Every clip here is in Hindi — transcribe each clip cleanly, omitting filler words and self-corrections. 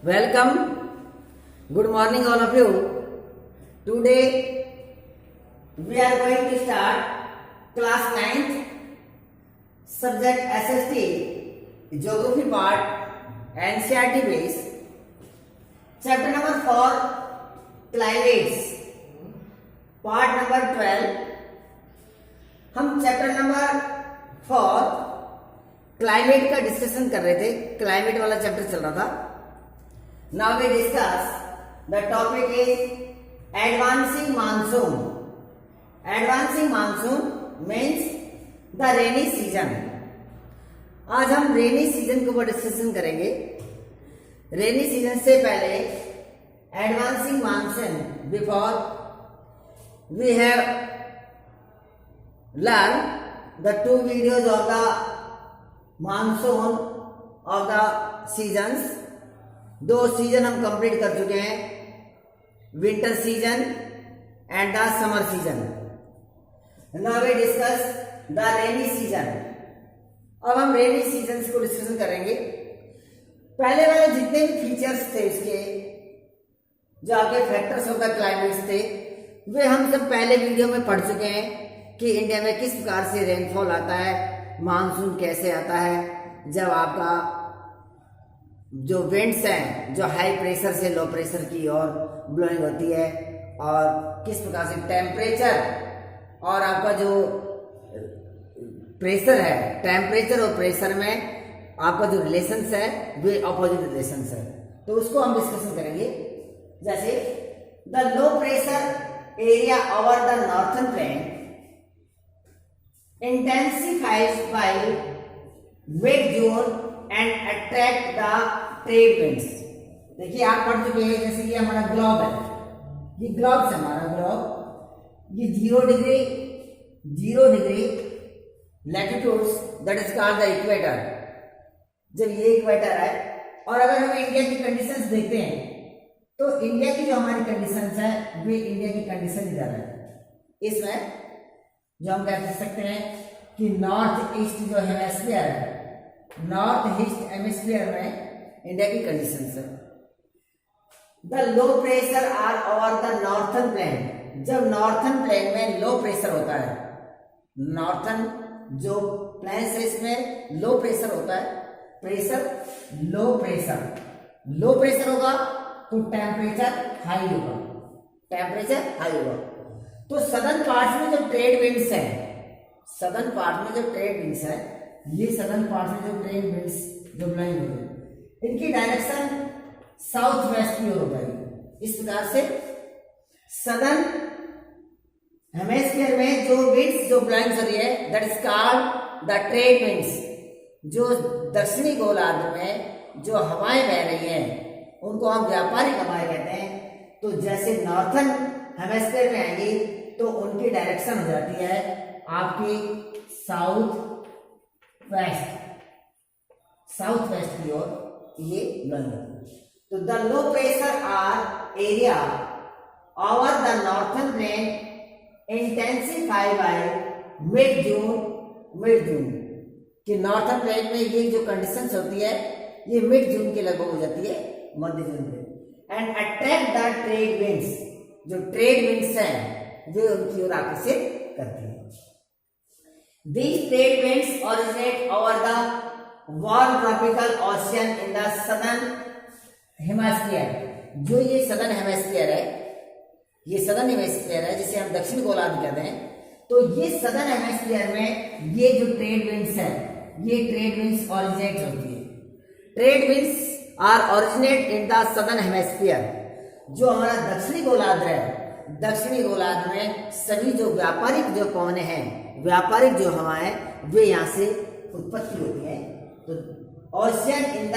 Welcome. Good morning, all of you. Today we are going to start class 9th subject SST Geography part NCERT base chapter number 4 climates part number 12. हम चैप्टर नंबर 4 क्लाइमेट का डिस्कशन कर रहे थे. क्लाइमेट वाला चैप्टर चल रहा था. Now we discuss the topic is advancing monsoon. Advancing monsoon means the rainy season. आज हम रेनी सीजन के ऊपर डिस्कशन करेंगे. रेनी सीजन से पहले advancing monsoon before we have learn the 2 videos of the monsoon of the seasons. 2 season हम कंप्लीट कर चुके हैं, winter season and the summer season. Now we discuss the rainy season. अब हम रेनी सीजन को डिस्कशन करेंगे. पहले वाले जितने भी फीचर्स थे उसके, जो आपके फैक्टर्स ऑफ द क्लाइमेट थे, वे हम सब पहले वीडियो में पढ़ चुके हैं कि इंडिया में किस प्रकार से रेनफॉल आता है, मानसून कैसे आता है, जब आपका जो विंड्स हैं जो हाई प्रेशर से लो प्रेशर की ओर ब्लोइंग होती है, और किस प्रकार से टेम्परेचर और आपका जो प्रेशर है, टेम्परेचर और प्रेशर में आपका जो रिलेशंस है वे अपोजिट रिलेशंस है. तो उसको हम डिस्कशन करेंगे. जैसे the low pressure area over the northern plain intensifies by mid June and attract the trade winds. देखिए आप पढ़ चुके हैं, जैसे ये हमारा ग्लोब है, ये ग्लोब से हमारा ग्लोब, ये 0 degree latitudes that is called the equator. जब ये इक्वेटर है, और अगर हम इंडिया की कंडीशंस देखते हैं तो इंडिया की जो हमारी कंडीशंस है वे इंडिया की कंडीशन इधर है. इसमें जो हम कह सकते हैं कि नॉर्थ ईस्ट जो हेमिस्फीयर है, नॉर्थ ईस्ट हेमिस्फीयर में इंडिया की कंडीशंस है. The low pressure are over the northern plain. जब नॉर्थर्न प्लेन में लो प्रेशर होता है, नॉर्थर्न जो प्लेन है इसमें लो प्रेशर होता है, प्रेशर लो प्रेशर होगा तो टेम्परेचर हाई होगा, तो सदर्न पार्ट में जो ट्रेड विंड्स है, सदर्न पार्ट में जो ट्रेड विंड्स है, ये सदर्न पार्ट में जो ट्रेड विंड्स जो ब्लोइंग होते हैं, इनकी डायरेक्शन साउथ वेस्ट की ओर होता है. इस प्रकार से सदर्न हेमिस्फीयर में जो विंड्स जो ब्लोइंग हो रही है that is called the trade winds. जो दक्षिणी गोलार्ध में जो हवाएं बह रही हैं उनको हम व्यापारिक हवाएं कहते हैं. तो जैसे नॉर्थर्न हेमिस्फीयर में आएंगी तो उनकी डायरेक्शन हो जाती है आपकी साउथ वेस्ट की ओर ये ब्लोइंग होती है. तो the low pressure are area over the northern plain intensify by mid June कि नॉर्थर्न प्लेन में ये जो कंडीशंस होती है ये मिड जून के लगभग हो जाती है, मध्य जून में. And attract the trade winds. जो ट्रेड विंड्स हैं वे उनकी ओर आकर्षित करती है. These trade winds originate over the warm tropical ocean in the southern hemisphere. जो ये सदर्न हेमिस्फीयर है, जिसे हम दक्षिण गोलार्ध कहते हैं. तो ये सदर्न हेमिस्फीयर में ये जो ट्रेड विंड्स है, ये ट्रेड विंड्स ओरिजिनेट होती है. Trade winds are originate in the southern hemisphere. जो हमारा दक्षिणी गोलार्ध है, दक्षिणी गोलार्ध में सभी जो व्यापारिक जो कोने हैं, व्यापारिक जो हवाएं, वे यहाँ से उत्पत्ति होती है. तो ocean in the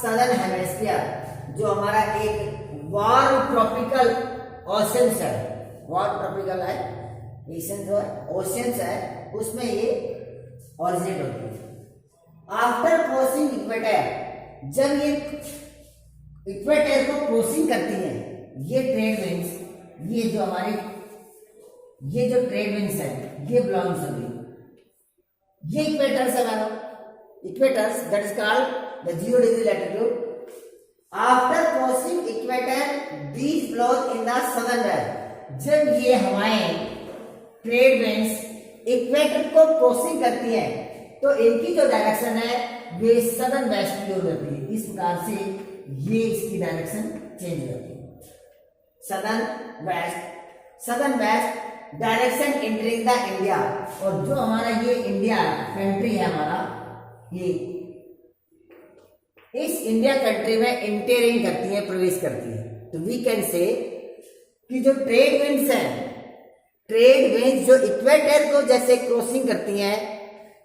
southern hemisphere जो हमारा एक वार्म ट्रॉपिकल ओशियंस है, वार्म ट्रॉपिकल है, ओशियंस जो है, ओशियंस है, उसमें ये ओरिजिनेट होती है. आफ्टर क्रॉसिंग इक्वेटर, जब ये इक्वेटर को क्रॉसिंग करती है ये ट्रेड विंड्स, ये जो हमारे ये जो ट्रेड विंड्स है ये बिलोंग्स होगी, ये इक्वेटर्स है, equators that is called the 0 degree latitude after crossing equator these blows in the southern west. जब ये हवाएं ट्रेड विंड्स इक्वेटर को क्रॉसिंग करती है तो इनकी जो डायरेक्शन है वे सदर्न वेस्ट की ओर रहती है। इस प्रकार से ये इसकी डायरेक्शन चेंज करती है। Southern west direction entering the India. और जो हमारा ये इंडिया कंट्री है हमारा, ये इस इंडिया कंट्री में इंटरिंग करती है, प्रवेश करती है। तो वी कैन से कि जो ट्रेड विंड्स हैं, ट्रेड विंड्स जो इक्वेटर को जैसे क्रॉसिंग करती हैं,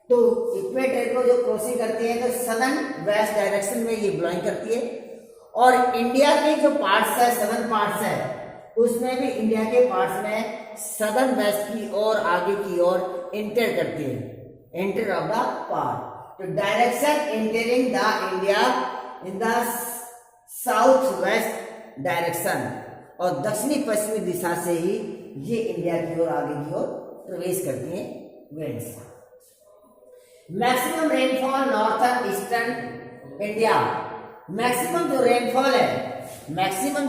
तो इक्वेटर को जो क्रॉसिंग करती है तो सदर्न वेस्ट डायरेक्शन में ये ब्लोइंग करती है। और इंडिया के जो पार्ट्स है, सदर्न पार्ट्स है, उसमें भी इंडिया के पार्ट्स में सदर्न वेस्ट की ओर, आगे की ओर एंटर करती है, एंटर ऑफ द पार्ट। तो direction entering the India in the south west direction, और दक्षिणी पश्चिमी दिशा से ही ये इंडिया की ओर, आगे की ओर प्रवेश करती हैं winds. Maximum rainfall northern eastern India. Maximum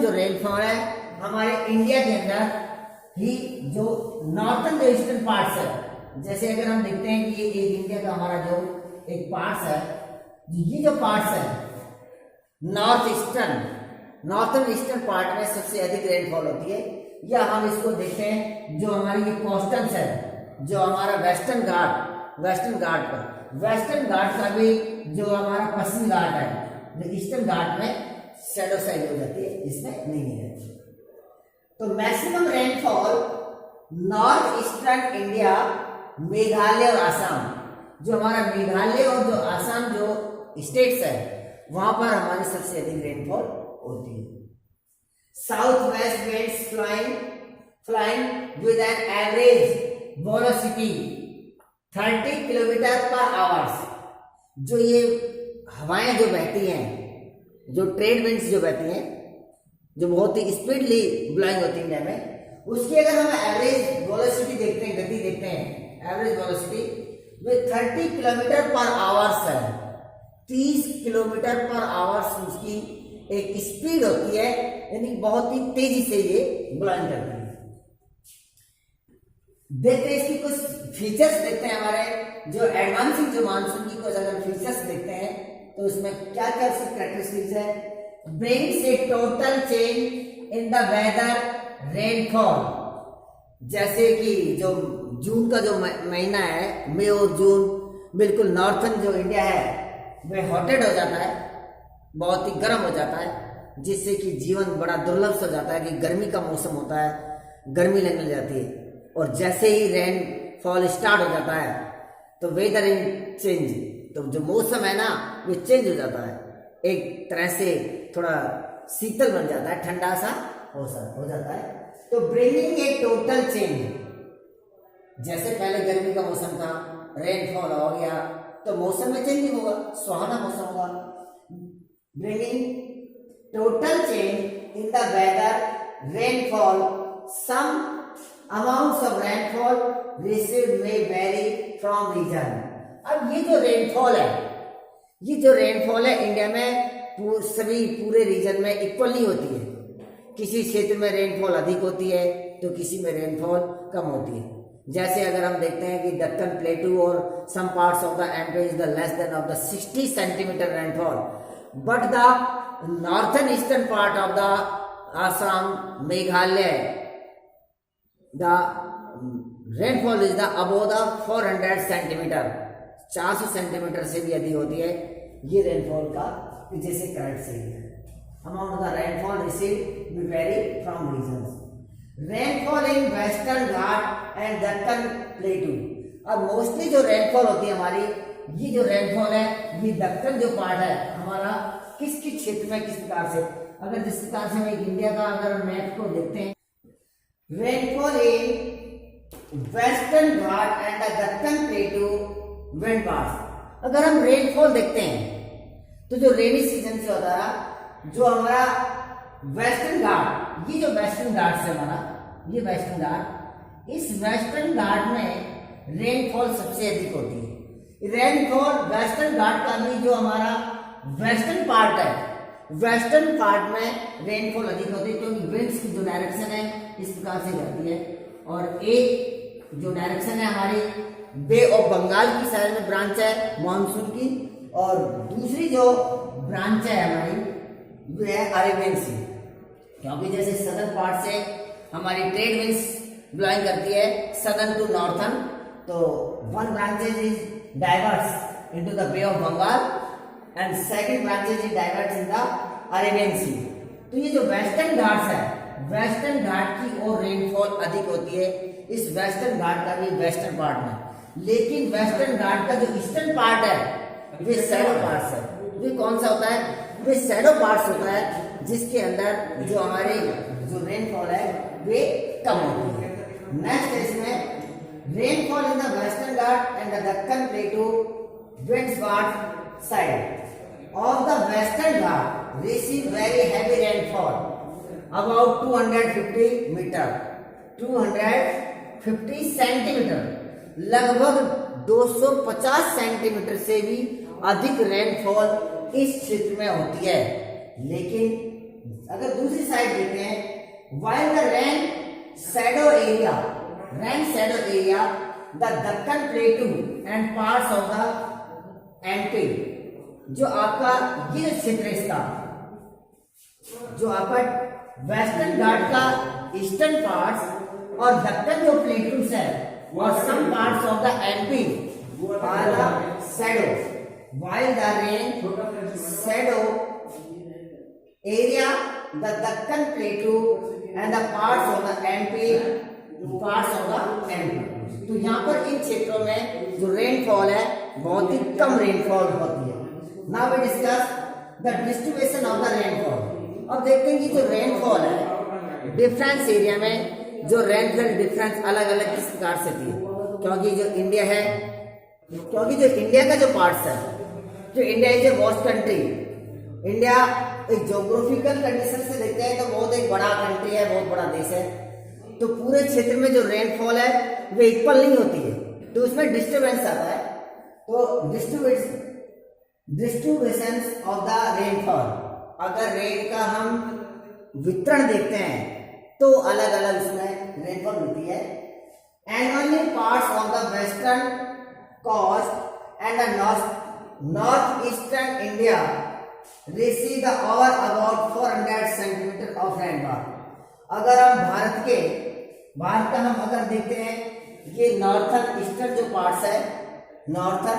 जो रेनफॉल है हमारे इंडिया के अंदर ही जो नॉर्थन जो ईस्टर्न पार्ट्स है, जैसे अगर हम देखते हैं कि ये इंडिया का हमारा जो एक पार्ट्स है, ये जो पार्ट्स है नॉर्थन ईस्टर्न पार्ट में सबसे अधिक रेनफॉल होती है। या हम इसको देखते हैं जो हमारी ये कोस्टल्स है, जो हमारा वेस्टर्न घाट का भी जो हमारा पश्चिमी घाट है, जो ईस्टर्न घाट में शैडो साइड हो जाती है, इसमें नहीं है। तो maximum rainfall north eastern India, Meghalaya और आसाम, जो हमारा मेघालय और जो आसाम जो स्टेट्स है वहां पर हमारी सबसे अधिक रेनफॉल होती है। South west winds flying with an average velocity 30 kilometre पर आवर्स। जो ये हवाएं जो बहती हैं, जो ट्रेड विंड्स जो बहती हैं, जो बहुत ही स्पीडली ब्लोइंग होती है इंडिया में, उसकी अगर हम एवरेज वेलोसिटी देखते हैं, गति देखते हैं, एवरेज वेलोसिटी वे 30 किलोमीटर पर आवर्स है। 30 किलोमीटर पर आवर्स उसकी एक स्पीड होती है, यानी बहुत ही तेजी से ये ब्लोइंग करती है। देखते हैं इसकी कुछ फीचर्स देखते हैं, हमारे जो एडवांसिंग जो मानसून की कुछ अगर फीचर्स देखते हैं तो उसमें क्या क्या उसकी कैरेक्टरिस्टिक्स है। Brings a total change in the weather rainfall. जैसे कि जो जून का जो महीना है, मई और जून, बिल्कुल नॉर्थन जो इंडिया है वह हॉटेड हो जाता है, बहुत ही गर्म हो जाता है, जिससे कि जीवन बड़ा दुर्लभ हो जाता है कि गर्मी का मौसम होता है, गर्मी लगने लग जाती है। और जैसे ही रेनफॉल स्टार्ट हो जाता है तो वेदर इन चेंज, तो जो मौसम है ना वो चेंज हो जाता है, एक तरह से थोड़ा शीतल बन जाता है, ठंडा सा हो जाता है। तो ब्रिंगिंग ए टोटल चेंज, जैसे पहले गर्मी का मौसम था, रेनफॉल हो गया तो मौसम में चेंजिंग होगा, सुहाना मौसम होगा। Bringing total change in the weather rainfall, some amounts of rainfall received may vary from region. अब ये जो रेनफॉल है इंडिया में सभी पूरे रीजन में इक्वल नहीं होती है। किसी क्षेत्र में रेनफॉल अधिक होती है तो किसी में रेनफॉल कम होती है। जैसे अगर हम देखते हैं कि दक्कन प्लेटू और some parts of the MP is the less than of the 60 centimetre rainfall, but the northern eastern part of the Assam, Meghalaya, the rainfall is the above the 400 centimetre, 400 centimetre से भी अधिक होती है। ये रेनफॉल का जैसे करंट सही है। Amount of the rainfall received will vary from regions. Rainfall in western Ghat and Deccan plateau. अब मोस्टली जो रेनफॉल होती है हमारी, ये जो रेनफॉल है ये दक्कन जो पार्ट है हमारा, किस किस क्षेत्र में किस प्रकार से, अगर जिस प्रकार से हम एक इंडिया का अगर मैप को देखते हैं, rainfall in western Ghat and the Deccan प्लेटू wind parts. अगर हम रेनफॉल देखते हैं तो जो रेनी सीजन से होता है, जो हमारा वेस्टर्न घाट, ये जो वेस्टर्न घाट से हमारा, ये वेस्टर्न घाट, इस वेस्टर्न घाट में रेनफॉल सबसे अधिक होती है। रेनफॉल वेस्टर्न घाट का भी जो हमारा वेस्टर्न पार्ट है, वेस्टर्न पार्ट में रेनफॉल अधिक होती है क्योंकि विंड्स की जो डायरेक्शन है इस प्रकार से जाती है। और एक जो डायरेक्शन है हमारी बे ऑफ बंगाल की साइड में ब्रांच है मानसून की, और दूसरी जो ब्रांच है हमारी वो है अरेबियन सी, क्योंकि जैसे सदर्न पार्ट से हमारी ट्रेड विंड्स ब्लोइंग करती है सदर्न टू नॉर्थन, तो one branches is diverse into the bay of Bengal and second branches is diverse in the Arabian sea. तो ये जो वेस्टर्न घाट्स है, वेस्टर्न घाट की ओर रेनफॉल अधिक होती है इस वेस्टर्न घाट का भी वेस्टर्न पार्ट में। लेकिन वेस्टर्न घाट का जो ईस्टर्न पार्ट है वे शैडो पार्ट्स है। वे कौन सा होता है? वे शैडो पार्ट्स होता है जिसके अंदर जो हमारे जो रेनफॉल है वे कम होती है। नेक्स्ट है इसमें rainfall in the western Ghat and the Deccan plateau winds ward side of the western Ghat receive very heavy rainfall about 250 metre, 250 centimetre, लगभग 250 सेंटीमीटर से भी अधिक रेनफॉल इस क्षेत्र में होती है। लेकिन अगर दूसरी साइड देखते हैं, while the rain shadow area, the Deccan Plateau and parts of the MP, जो आपका ये क्षेत्र है इसका, जो आपका वेस्टर्न घाट का ईस्टर्न पार्ट्स और दक्कन जो प्लेटूस है और some parts of the MP are the shadow, while the rain shadow area, the Deccan Plateau and the parts of the MP, तो यहाँ पर इन क्षेत्रों में जो रेनफॉल है बहुत ही कम रेनफॉल होती है। Now we discuss the distribution of the rainfall. अब देखते हैं कि जो रेनफॉल है डिफरेंस एरिया में जो रेनफॉल डिफरेंस अलग अलग किस प्रकार से थी, क्योंकि जो इंडिया है, क्योंकि जो इंडिया का जो पार्ट्स है, जो India is a vast country, India एक ज्योग्राफिकल कंडीशन से देखते हैं तो बहुत एक बड़ा कंट्री है, बहुत बड़ा देश है, तो पूरे क्षेत्र में जो रेनफॉल है वो इक्वल नहीं होती है, तो उसमें डिस्टर्बेंस आता है। तो डिस्ट्रीब्यूशन ऑफ द रेनफॉल, अगर रेन का हम वितरण देखते हैं तो अलग अलग उसमें रेनफॉल मिलती है। Annually parts of the western coast and the north eastern India receive the over about 400 centimetre of rainfall. अगर हम भारत का हम अगर देखते हैं, ये नॉर्थन ईस्टर्न जो पार्ट्स है, नॉर्थन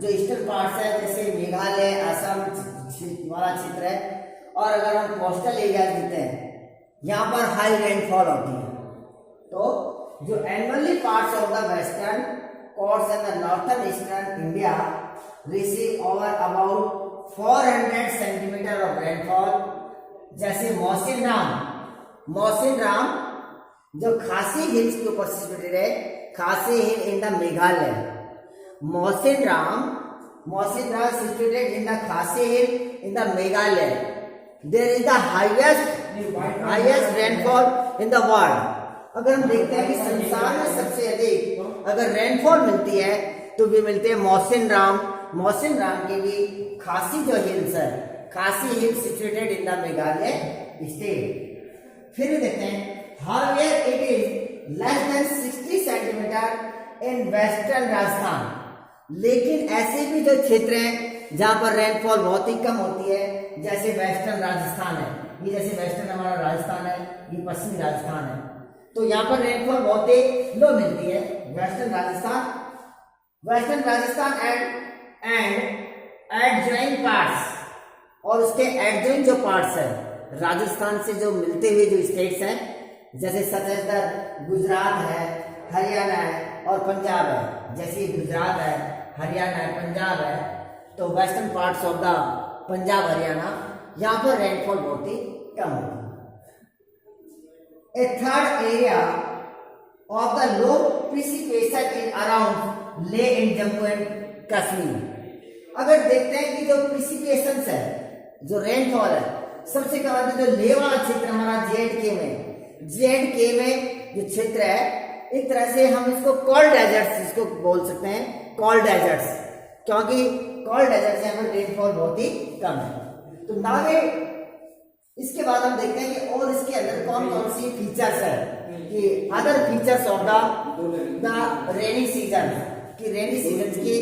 जो ईस्टर्न पार्ट्स है जैसे मेघालय, असम वाला क्षेत्र है, और अगर हम कोस्टल एरिया देखते हैं यहाँ पर हाई रेनफॉल होती है। तो जो annually parts of the western coast and the northern eastern India receive over about 400 centimetre of rainfall, जैसे मौसिन राम जो खासी हिल्स के ऊपर सिचुएटेड है, Khasi hill in the Meghalaya, Mawsynram situated in the Khasi hill in the Meghalaya, there is the highest rainfall in the world. अगर हम देखते हैं कि संसार में सबसे अधिक अगर रेनफॉल मिलती है तो भी मिलते हैं मौसिन राम के भी खासी जो हिल्स है, Khasi hill situated in the Meghalaya state. फिर भी देखते हैं however it is less than 60 centimetre in western Rajasthan, लेकिन ऐसे भी जो क्षेत्र हैं जहां पर रेनफॉल बहुत ही कम होती है, जैसे वेस्टर्न राजस्थान है, ये जैसे वेस्टर्न हमारा राजस्थान है, ये पश्चिमी राजस्थान है, तो यहाँ पर रेनफॉल बहुत ही लो मिलती है। Western Rajasthan and adjoint parts, और उसके एडजॉइंट जो पार्ट्स है राजस्थान से जो मिलते हुए जो स्टेट्स हैं, जैसे छत्तीसगढ़, गुजरात है, हरियाणा है और पंजाब है, जैसे गुजरात है, हरियाणा है, पंजाब है, तो western parts of the Punjab, Haryana, यहाँ पर रेनफॉल बहुत ही कम होती है। A third area of the low precipitation in around Leh in Jammu and Kashmir. अगर देखते हैं कि जो प्रिसिपिटेशन है, जो रेनफॉल है, सबसे कम आती है जो ले वाला क्षेत्र हमारा जे एंड के में जो क्षेत्र है, एक तरह से हम इसको कोल्ड डेजर्ट्स इसको बोल सकते हैं, कोल्ड डेजर्ट्स, क्योंकि कोल्ड डेजर्ट से यहाँ पर रेनफॉल बहुत ही कम है। तो नावे इसके बाद हम देखते हैं कि और इसके अंदर कौन कौन सी फीचर्स है कि other features of the rainy season, कि रेनी सीजन की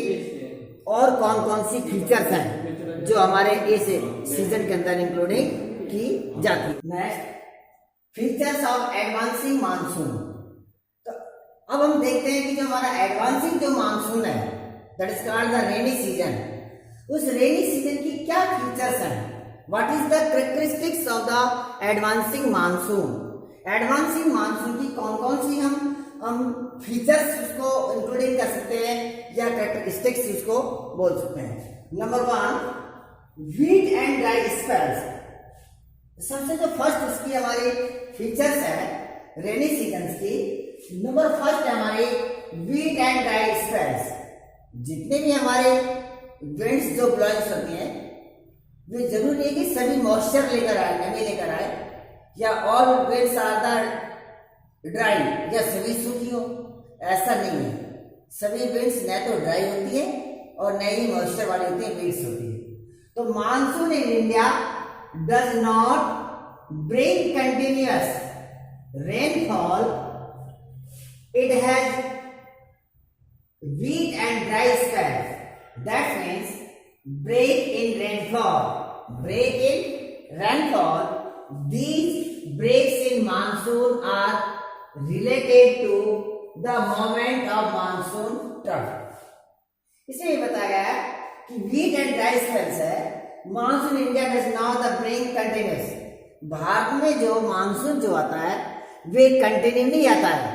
और कौन कौन सी फीचर्स हैं जो हमारे इस सीजन के अंदर इंक्लूडिंग की जाती है। Next, features of advancing monsoon. तो अब हम देखते हैं कि जो हमारा एडवांसिंग जो मानसून है that is called the rainy season, उस रेनी सीजन की क्या फीचर्स हैं, what is the characteristics of the advancing monsoon. Advancing monsoon की कौन कौन सी हम फीचर्स उसको इंक्लूडिंग कर सकते हैं या कैरेक्टरिस्टिक्स उसको बोल सकते हैं। Number 1, wheat and dry spells. सबसे जो फर्स्ट उसकी हमारी फीचर्स है रेनी सीजन की, नंबर फर्स्ट है हमारी वीट एंड ड्राई स्पेल्स। जितने भी हमारे विंड्स जो ब्लोइंग्स होती हैं वे जरूरी है कि सभी मॉइस्चर लेकर आए, नमी लेकर आए, या all winds are the dry या सभी सूखी हो, ऐसा नहीं है। सभी विंड्स न तो ड्राई होती है और न ही मॉइस्चर वाली होती है, विंड्स होती है। तो monsoon in India does not bring continuous rainfall. It has wet and dry spells. That means break in rainfall. Break in rainfall. These breaks in monsoon are related to the moment of monsoon trough. इसमें ये बताया गया है कि wet and dry spells है। Monsoon India does not the bring continuous. Bharat में जो मानसून जो आता है वे कंटिन्यू नहीं आता है,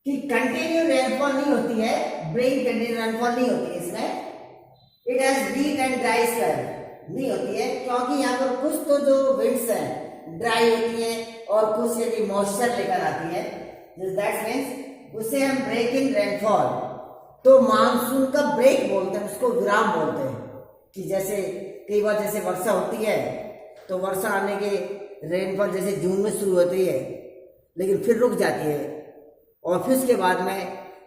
कि कंटिन्यू रेनफॉल नहीं होती है, ब्रिंग कंटिन्यू रेनफॉल नहीं होती है इसमें। It has wheat and dry spell नहीं होती है, क्योंकि यहाँ पर कुछ तो जो विंड्स हैं ड्राई होती है और कुछ यदि मॉइस्चर लेकर आती है, दैट मींस उसे हम ब्रेक इन रेनफॉल। तो मानसून का ब्रेक बोलते हैं, उसको विराम बोलते हैं। कि जैसे कई बार जैसे वर्षा होती है तो वर्षा आने के रेनफॉल जैसे जून में शुरू होती है लेकिन फिर रुक जाती है और फिर उसके बाद में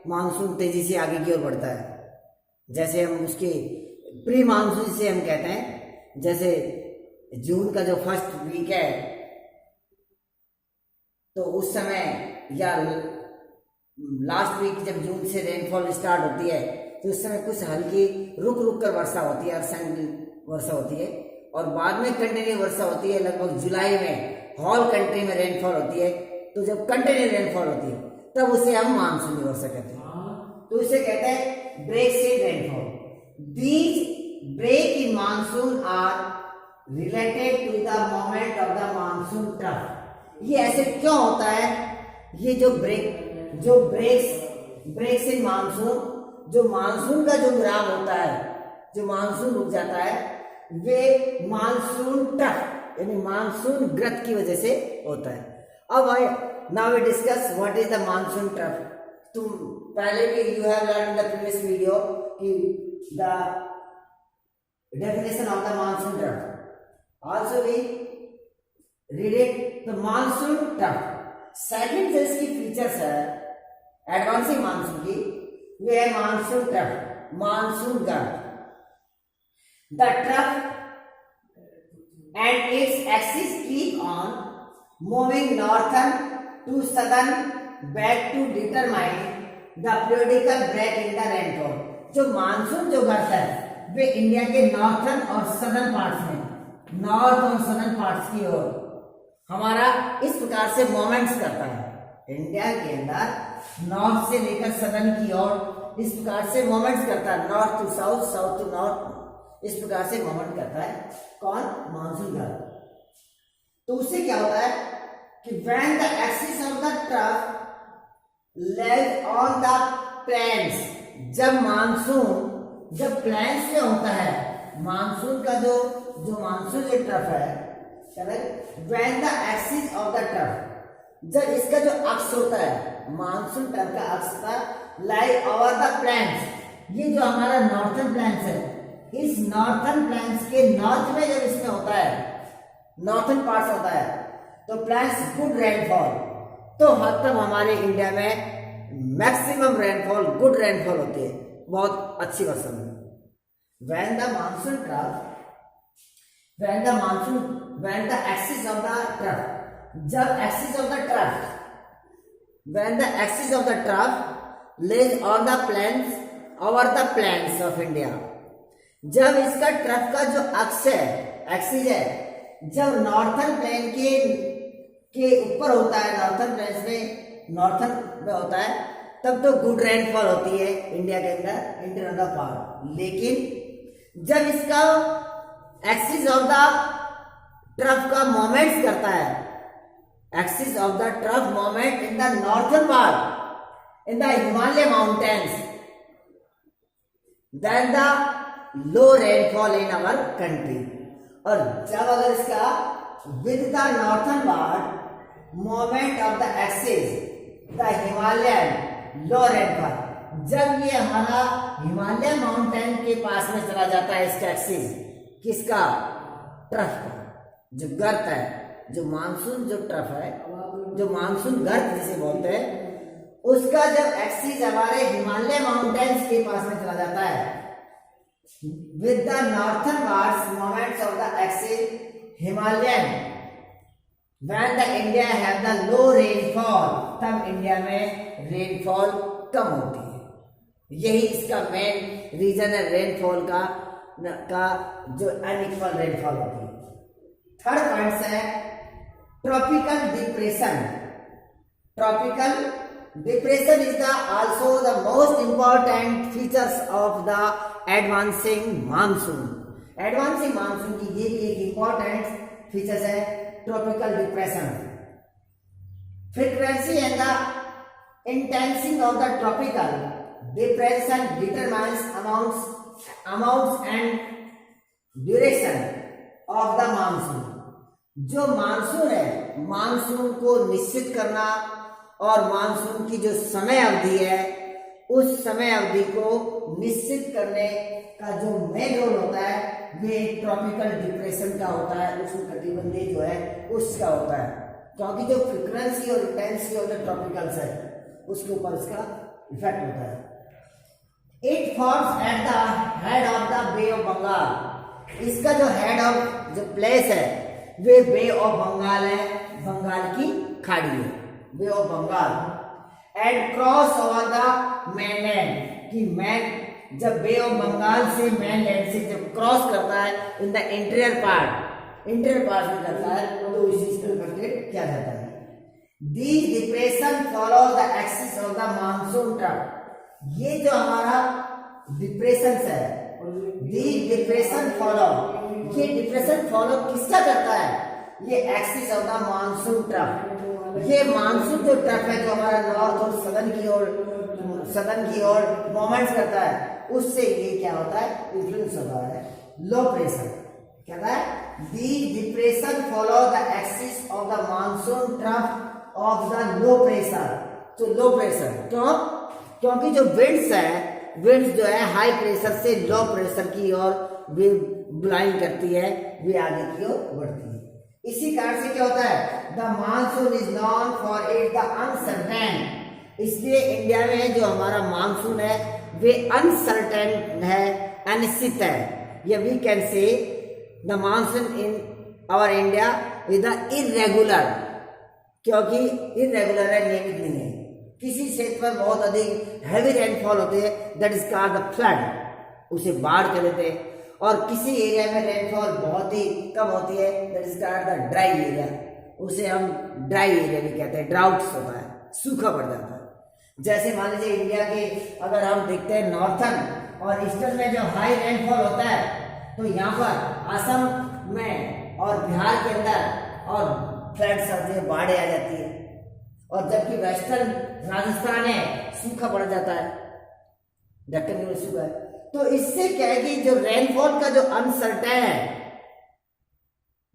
मानसून तेजी से आगे की ओर बढ़ता है। जैसे हम उसके प्री मानसून जिसे हम कहते हैं, जैसे जून का जो फर्स्ट वीक है तो उस समय या लास्ट वीक जब जून से रेनफॉल स्टार्ट होती है तो उस समय कुछ हल्की रुक रुक कर वर्षा होती है, अर्धसैनिक वर्षा होती है, और बाद में कंटिन्यू वर्षा होती है। लगभग जुलाई में हॉल कंट्री में रेनफॉल होती है। तो जब कंटिन्यू रेनफॉल होती है तब उसे हम मानसूनी वर्षा कहते हैं। तो इसे कहते हैं breaks in rainfall. These break in monsoon are related to the moment of the monsoon trough. ये ऐसे क्यों होता है? ये जो ब्रेक्स इन मानसून, जो मानसून का जो विराम होता है, जो मानसून रुक जाता है, वे मानसून ट्रफ यानी मानसून ग्रत की वजह से होता है। अब now we discuss what is the monsoon trough. तुम पहले भी you have learn in the previous video कि the definition of the monsoon trough. Also we read it. The monsoon trough second जो इसकी फीचर्स है एडवांसिंग मानसून की, वे है मानसून ट्रफ, मानसून गर्त। The trough and its axis keep on moving northern to southern back to determine the periodical break in the rainfall. जो मानसून जो गर्त है वे इंडिया के नॉर्थन और सदर्न पार्ट्स में, नॉर्थ और सदर्न पार्ट्स की ओर हमारा इस प्रकार से मोमेंट्स करता है। इंडिया के अंदर नॉर्थ से लेकर सदर्न की ओर इस प्रकार से मोमेंट्स करता है, north to south, south to north, इस प्रकार से मोमेंट करता है कौन? मानसून गर्त। तो उससे क्या होता है कि when the axis of the trough lies on the plains, जब प्लेन्स में होता है मानसून का जो मानसून जो ट्रफ है, when the axis of the trough, जब इसका जो अक्ष होता है मानसून ट्रफ का अक्ष का लाई ओवर द प्लेन्स, ये जो हमारा नॉर्थन प्लेन्स है, इस नॉर्थन प्लेन्स के नॉर्थ में जब इसमें होता है, नॉर्थन पार्ट्स होता है, तो प्लेन्स गुड रेनफॉल, तो हद तक हमारे इंडिया में मैक्सिमम रेनफॉल, गुड रेनफॉल होती है, बहुत अच्छी वर्षा में। When the monsoon trough When the monsoon, when the axis of the trough, जब axis of the trough, when the axis of the trough lays on the plains over the plains of India, जब इसका ट्रफ का जो अक्ष है, एक्सिस है, जब नॉर्थन प्लेन के ऊपर होता है, नॉर्थन प्लेन्स में, नॉर्थन में होता है, तब तो गुड रेनफॉल होती है इंडिया के अंदर, इंटीरियर ऑफ पार्ट। लेकिन जब इसका एक्सिस ऑफ द ट्रफ का मोमेंट्स करता है, axis of the trough moment in the northern part, in the Himalaya mountains, then the low rainfall in our country. और जब अगर इसका with the northern part moment of the axis the Himalayan low rainfall, जब ये हमारा हिमालय माउंटेन के पास में चला जाता है, इसका एक्सिस किसका, ट्रफ का, जो गर्त है, जो मानसून जो ट्रफ है, जो मानसून गर्त जिसे बोलते हैं, उसका जब एक्सिस हमारे हिमालय माउंटेन्स के पास में चला जाता है, with the northernwards moments of the axis Himalayan, when the India have the low rainfall, तब इंडिया में रेनफॉल कम होती है। यही इसका मेन रीजन है रेनफॉल का जो अनइक्वल रेनफॉल होती है। थर्ड पॉइंट है tropical depression. Tropical depression is also the most important features of the advancing monsoon. Advancing monsoon की ये भी एक important features है tropical depression. Frequency and the intensity of the tropical depression determines amounts and duration of the monsoon. जो मानसून है, मानसून को निश्चित करना और मानसून की जो समय अवधि है, उस समय अवधि को निश्चित करने का जो मेन रोल होता है, वे ट्रॉपिकल डिप्रेशन का होता है, उष्णकटिबंधीय जो है उसका होता है। क्योंकि जो फ्रीक्वेंसी और इंटेंसिटी ऑफ द ट्रॉपिकल्स है, उसके ऊपर इसका इफेक्ट होता है। It forms at the head of the bay of Bengal. इसका जो हेड ऑफ जो प्लेस है, वे बे ऑफ बंगाल है, बंगाल की खाड़ी है, bay of Bengal, and cross over the mainland. कि मैन जब बे ऑफ बंगाल से मेनलैंड से जब क्रॉस करता है इन द इंटीरियर पार्ट में करता है, तो इस चीज को इफेक्टेड किया जाता है। These depression follow the axis of the monsoon trough. ये जो हमारा डिप्रेशन है, दीज डिप्रेशन फॉलो, ये डिप्रेशन फॉलो किसका करता है, ये axis of the monsoon trough. ये मानसून जो ट्रफ है, जो हमारा नॉर्थ और सदर्न की ओर मोमेंट्स करता है, उससे ये क्या होता है, इन्फ्लुएंस होता है लो प्रेशर। क्या है, the depression follow the axis of the monsoon trough of the low pressure. तो लो प्रेशर क्यों, क्योंकि जो विंड्स है, विंड्स जो है हाई प्रेशर से लो प्रेशर की ओर वे ब्लाइंड करती है, वे आगे की ओर बढ़ती है। इसी कारण से क्या होता है, the monsoon is non for it the uncertain. इसलिए इंडिया में जो हमारा मानसून है, वे अनसर्टेन है, अनिश्चित है। या we can say the monsoon in our India is the irregular, क्योंकि इरेगुलर है, नियमित नहीं है। किसी क्षेत्र पर बहुत अधिक हैवी रेनफॉल होती है, that is called the flood, उसे बाढ़ कह देते हैं। और किसी एरिया में रेनफॉल बहुत ही कम होती है, that is called the dry area, उसे हम ड्राई एरिया भी कहते हैं, ड्राउट्स होता है, सूखा पड़ जाता है। जैसे मान लीजिए इंडिया के अगर हम देखते हैं नॉर्थन और ईस्टर्न में जो हाई रेनफॉल होता है, तो यहाँ पर असम में और बिहार के अंदर और फ्लड्स आते हैं, बाढ़ें आ जाती है। और जबकि वेस्टर्न राजस्थान है, सूखा पड़ जाता है, दक्कन में सूखा है। तो इससे क्या है कि जो रेनफॉल का जो अनसर्टेन है,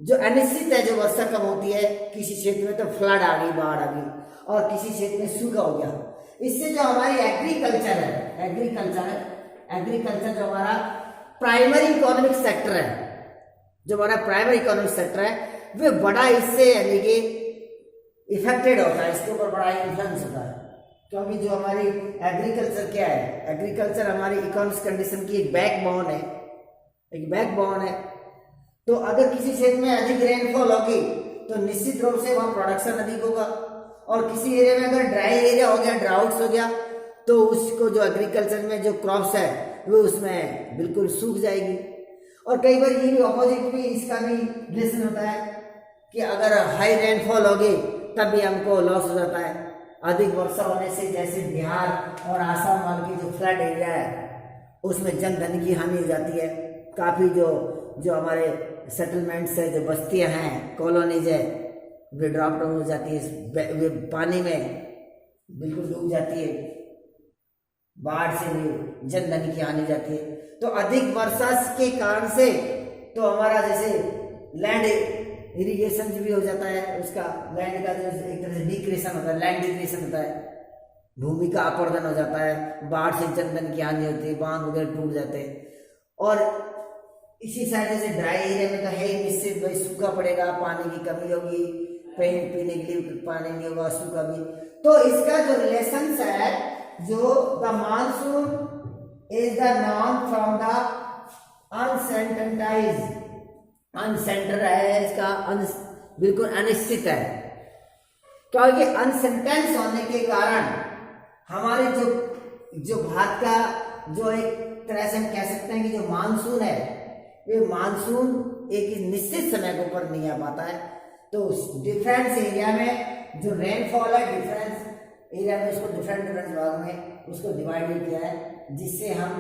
जो अनिश्चित है, जो वर्षा कम होती है, किसी क्षेत्र में तो फ्लड आ गई, बाढ़ आ गई, और किसी क्षेत्र में सूखा हो गया। इससे जो हमारी एग्रीकल्चर है, एग्रीकल्चर जो हमारा प्राइमरी इकोनॉमिक सेक्टर है, जो हमारा प्राइमरी इकोनॉमिक सेक्टर है, वे बड़ा इससे यानी कि इफेक्टेड होता है, इसके ऊपर बड़ा इन्फ्लुएंस होता है। क्योंकि जो हमारी एग्रीकल्चर क्या है, एग्रीकल्चर हमारी इकोनॉमिक कंडीशन की एक बैकबोन है, तो अगर किसी क्षेत्र में अधिक रेनफॉल होगी तो निश्चित रूप से वहाँ प्रोडक्शन अधिक होगा, और किसी एरिया में अगर ड्राई एरिया हो गया, ड्राउट्स हो गया, तो उसको जो एग्रीकल्चर में जो क्रॉप्स है वो उसमें बिल्कुल सूख जाएगी। और कई बार ये भी ऑपोजिट भी इसका भी रिलेशन होता है कि अगर हाई रेनफॉल होगी तब भी हमको लॉस हो जाता है। अधिक वर्षा होने से जैसे बिहार और आसाम वाल की जो फ्लड एरिया है उसमें जन धन की हानि हो जाती है। काफ़ी जो हमारे सेटलमेंट्स है, जो बस्तियां हैं, कॉलोनीज है, वे ड्रॉप डाउन हो जाती है, वे पानी में बिल्कुल डूब जाती है, बाढ़ से भी जन धन की हानि हो जाती है। तो अधिक वर्षा के कारण से तो हमारा जैसे लैंड इरिगेशन भी हो जाता है, उसका लैंड का जो एक तरह से डिक्रेशन होता है, लैंड डिक्रेशन होता है, भूमि का अपरदन हो जाता है, बाढ़ से जन धन की हानि होती है, बांध वगैरह टूट जाते हैं। और इसी साइड से ड्राई एरिया में तो है निश्चित भाई सूखा पड़ेगा, पानी की कमी होगी, पीने के लिए पानी नहीं होगा, सूखा भी। तो इसका जो रिलेशन है, जो the monsoon is the non from the अनसेंटर है, इसका बिल्कुल अनिश्चित है, क्योंकि अनसेंटेंस होने के कारण हमारे जो भारत का जो एक तरह से हम कह सकते हैं कि जो मानसून है, ये मानसून एक निश्चित समय के ऊपर नहीं आ पाता है। तो डिफरेंस एरिया में जो रेनफॉल है, डिफरेंस एरिया में उसको डिफरेंट भाग में उसको डिवाइड किया है, जिससे हम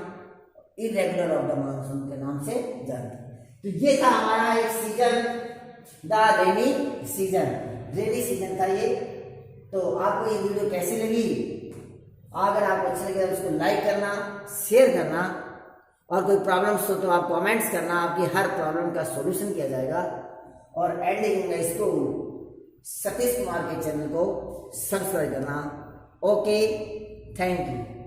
इरेगुलर ऑफ द मानसून के नाम से जानते हैं। तो ये था हमारा एक सीजन, द रेनी सीजन था ये। तो आपको ये वीडियो कैसी लगी? अगर आपको अच्छा लगे तो उसको लाइक करना, शेयर करना, और कोई प्रॉब्लम्स हो तो आप कमेंट्स करना, आपकी हर प्रॉब्लम का सॉल्यूशन किया जाएगा। और एंडिंग में इसको सतीश कुमार के चैनल को सब्सक्राइब करना। Okay, thank you.